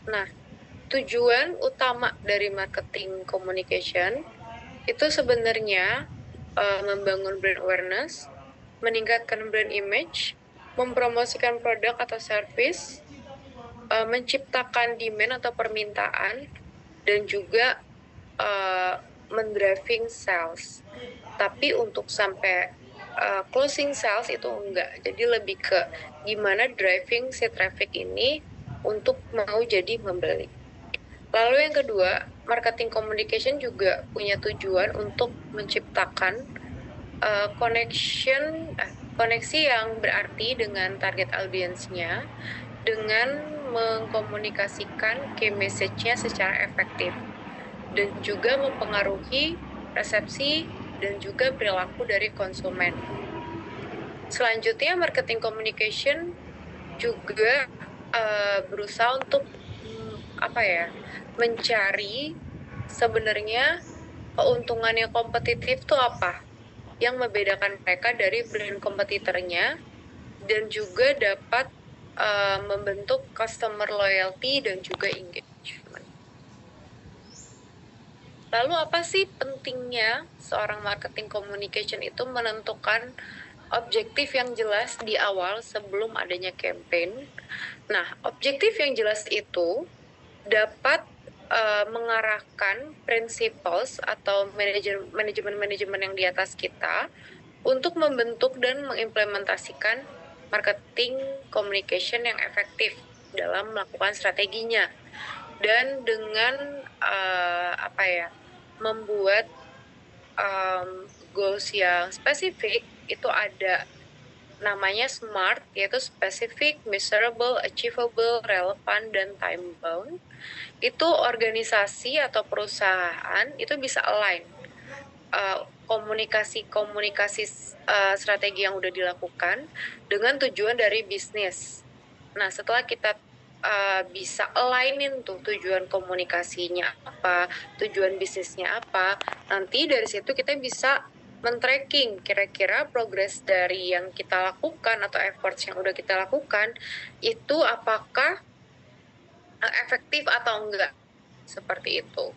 Nah, tujuan utama dari marketing communication itu sebenarnya membangun brand awareness, meningkatkan brand image, mempromosikan produk atau service, menciptakan demand atau permintaan, dan juga mendriving sales. Tapi untuk sampai closing sales itu enggak. Jadi lebih ke gimana driving si traffic ini untuk mau jadi membeli. Lalu yang kedua, marketing communication juga punya tujuan untuk menciptakan koneksi yang berarti dengan target audiensnya dengan mengkomunikasikan key message-nya secara efektif dan juga mempengaruhi persepsi dan juga perilaku dari konsumen. Selanjutnya, marketing communication juga berusaha untuk mencari sebenarnya keuntungan yang kompetitif itu apa yang membedakan mereka dari brand kompetitornya dan juga dapat membentuk customer loyalty dan juga engagement. Lalu apa sih pentingnya seorang marketing communication itu menentukan objektif yang jelas di awal sebelum adanya campaign? Nah, objektif yang jelas itu dapat mengarahkan principles atau manajemen yang di atas kita untuk membentuk dan mengimplementasikan marketing communication yang efektif dalam melakukan strateginya dan dengan membuat goals yang spesifik. Itu ada namanya SMART, yaitu specific, measurable, achievable, relevant, dan time bound. Itu organisasi atau perusahaan itu bisa align komunikasi strategi yang udah dilakukan dengan tujuan dari bisnis. Nah, setelah kita bisa alignin tuh tujuan komunikasinya apa, tujuan bisnisnya apa, nanti dari situ kita bisa men-tracking kira-kira progres dari yang kita lakukan atau efforts yang udah kita lakukan itu apakah efektif atau enggak, seperti itu.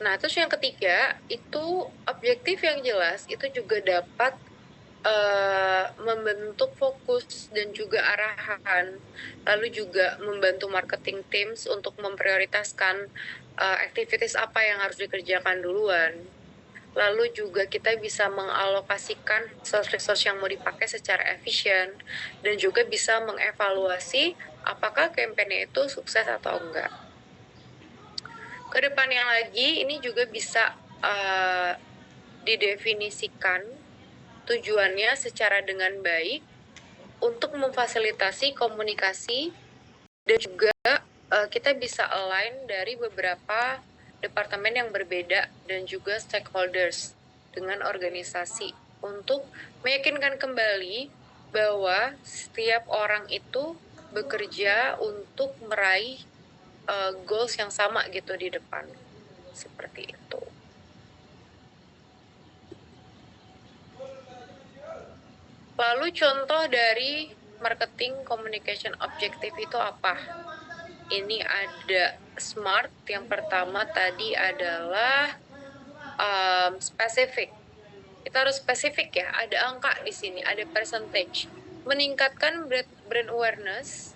Nah, terus yang ketiga, itu objektif yang jelas itu juga dapat membentuk fokus dan juga arahan, lalu juga membantu marketing teams untuk memprioritaskan activities apa yang harus dikerjakan duluan. Lalu juga kita bisa mengalokasikan resource yang mau dipakai secara efisien dan juga bisa mengevaluasi apakah kampanye itu sukses atau enggak. Kedepannya lagi, ini juga bisa didefinisikan tujuannya secara dengan baik untuk memfasilitasi komunikasi dan juga kita bisa align dari beberapa departemen yang berbeda dan juga stakeholders dengan organisasi untuk meyakinkan kembali bahwa setiap orang itu bekerja untuk meraih goals yang sama gitu di depan. Seperti itu. Lalu contoh dari marketing communication objective itu apa? Ini ada SMART. Yang pertama tadi adalah spesifik. Kita harus spesifik ya, ada angka di sini, ada percentage. Meningkatkan brand awareness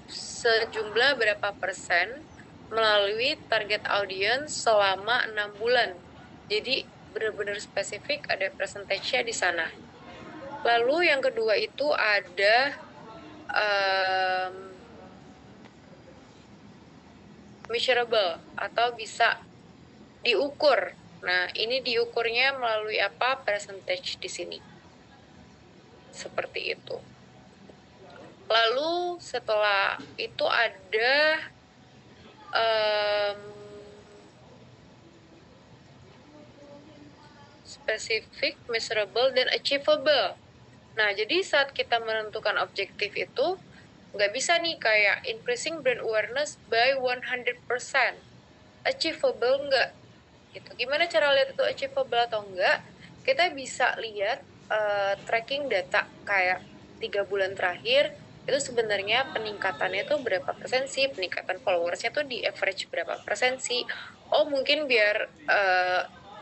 sejumlah berapa persen melalui target audience selama 6 bulan. Jadi benar-benar spesifik, ada percentage-nya di sana. Lalu yang kedua itu ada measurable atau bisa diukur. Nah, ini diukurnya melalui apa? Percentage di sini. Seperti itu. Lalu setelah itu ada specific, measurable, dan achievable. Nah, jadi saat kita menentukan objektif itu, nggak bisa nih kayak increasing brand awareness by 100%. Achievable nggak? Gitu. Gimana cara lihat itu achievable atau enggak? Kita bisa lihat tracking data kayak 3 bulan terakhir itu sebenarnya peningkatannya tuh berapa persen sih, peningkatan followersnya tuh di average berapa persen sih. Oh mungkin biar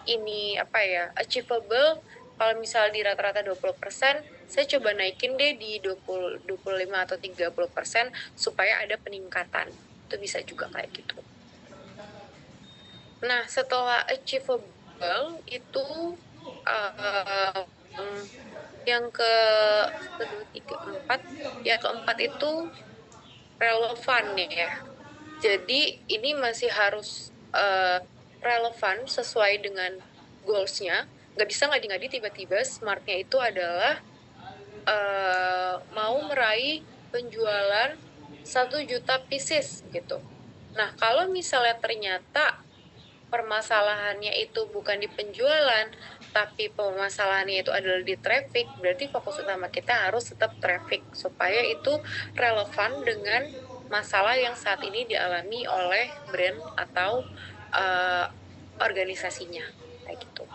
ini apa ya, achievable, kalau misal di rata-rata 20%, saya coba naikin deh di 25 atau 30% supaya ada peningkatan. Itu bisa juga kayak gitu. Nah, setelah achievable itu uh, yang kedua, tiga, empat, ya keempat itu relevan ya. Jadi ini masih harus relevan sesuai dengan goals-nya. Nggak bisa ngadi-ngadi tiba-tiba smartnya itu adalah mau meraih penjualan 1 juta pieces gitu. Nah, kalau misalnya ternyata permasalahannya itu bukan di penjualan, tapi permasalahannya itu adalah di traffic, berarti fokus utama kita harus tetap traffic, supaya itu relevan dengan masalah yang saat ini dialami oleh brand atau organisasinya, kayak gitu.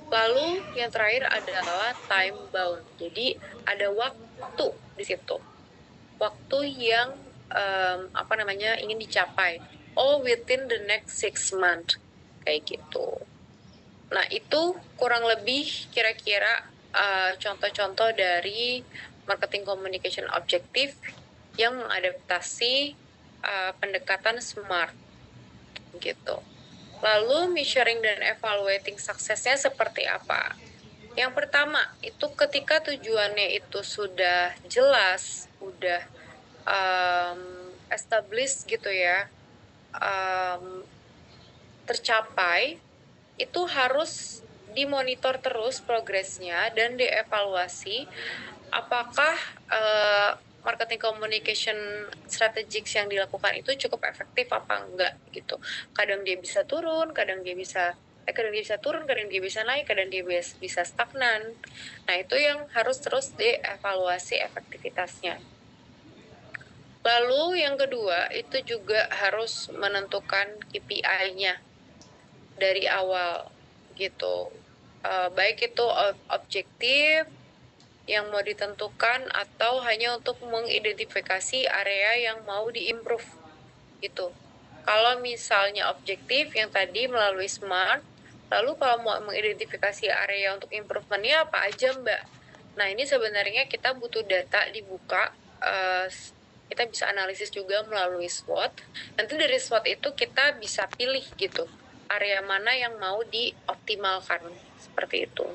Lalu yang terakhir adalah time bound, jadi ada waktu di situ, waktu yang ingin dicapai. Oh, within the next 6 months, kayak gitu. Nah, itu kurang lebih kira-kira contoh-contoh dari marketing communication objektif yang mengadaptasi pendekatan SMART, gitu. Lalu measuring dan evaluating suksesnya seperti apa? Yang pertama, itu ketika tujuannya itu sudah jelas, udah established gitu ya, tercapai, itu harus dimonitor terus progresnya dan dievaluasi apakah marketing communication strategies yang dilakukan itu cukup efektif apa enggak gitu. Kadang dia bisa turun, kadang dia bisa turun, kadang dia bisa naik, kadang dia bisa stagnan. Nah, itu yang harus terus dievaluasi efektivitasnya. Lalu yang kedua, itu juga harus menentukan KPI-nya dari awal gitu. Baik itu objektif yang mau ditentukan atau hanya untuk mengidentifikasi area yang mau diimprove gitu. Kalau misalnya objektif yang tadi melalui SMART, lalu kalau mau mengidentifikasi area untuk improvementnya apa aja, Mbak? Nah, ini sebenarnya kita butuh data dibuka, kita bisa analisis juga melalui SWOT. Nanti dari SWOT itu kita bisa pilih gitu, area mana yang mau dioptimalkan, seperti itu.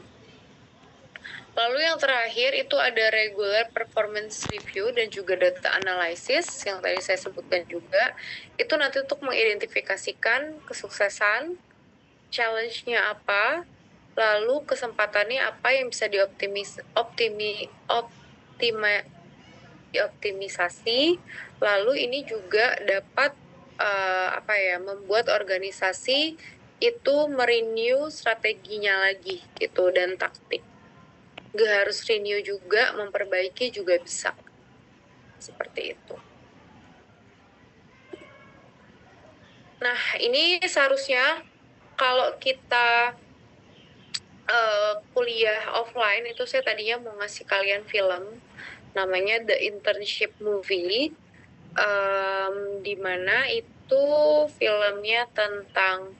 Lalu yang terakhir itu ada regular performance review dan juga data analysis yang tadi saya sebutkan juga. Itu nanti untuk mengidentifikasikan kesuksesan, challenge-nya apa, lalu kesempatannya apa yang bisa dioptimisasi. Lalu ini juga dapat membuat organisasi itu merenew strateginya lagi gitu dan taktik. Gak harus renew juga, memperbaiki juga bisa. Seperti itu. Nah, ini seharusnya kalau kita kuliah offline, itu saya tadinya mau ngasih kalian film, namanya The Internship Movie, di mana itu filmnya tentang,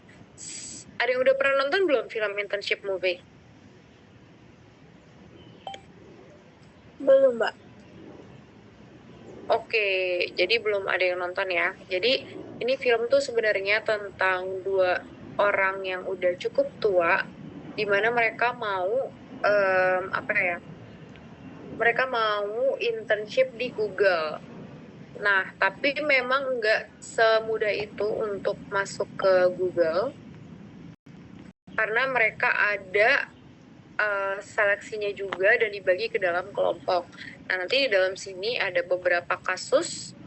ada yang udah pernah nonton belum film Internship Movie? Belum, Mbak. Oke, jadi belum ada yang nonton ya. Jadi ini film tuh sebenarnya tentang 2 orang yang udah cukup tua, di mana mereka mau mereka mau internship di Google. Nah, tapi memang nggak semudah itu untuk masuk ke Google, karena mereka ada seleksinya juga dan dibagi ke dalam kelompok. Nah, nanti di dalam sini ada beberapa kasus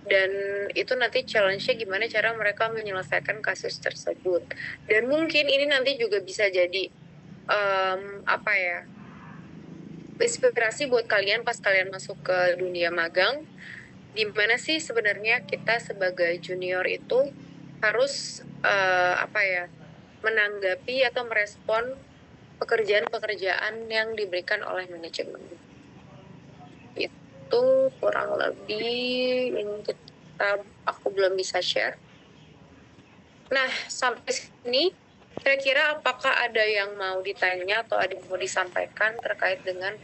dan itu nanti challenge-nya gimana cara mereka menyelesaikan kasus tersebut. Dan mungkin ini nanti juga bisa jadi inspirasi buat kalian pas kalian masuk ke dunia magang, di mana sih sebenarnya kita sebagai junior itu harus menanggapi atau merespon pekerjaan-pekerjaan yang diberikan oleh manajemen. itu kurang lebih ini aku belum bisa share. Nah, sampai sini kira-kira apakah ada yang mau ditanya atau ada yang mau disampaikan terkait dengan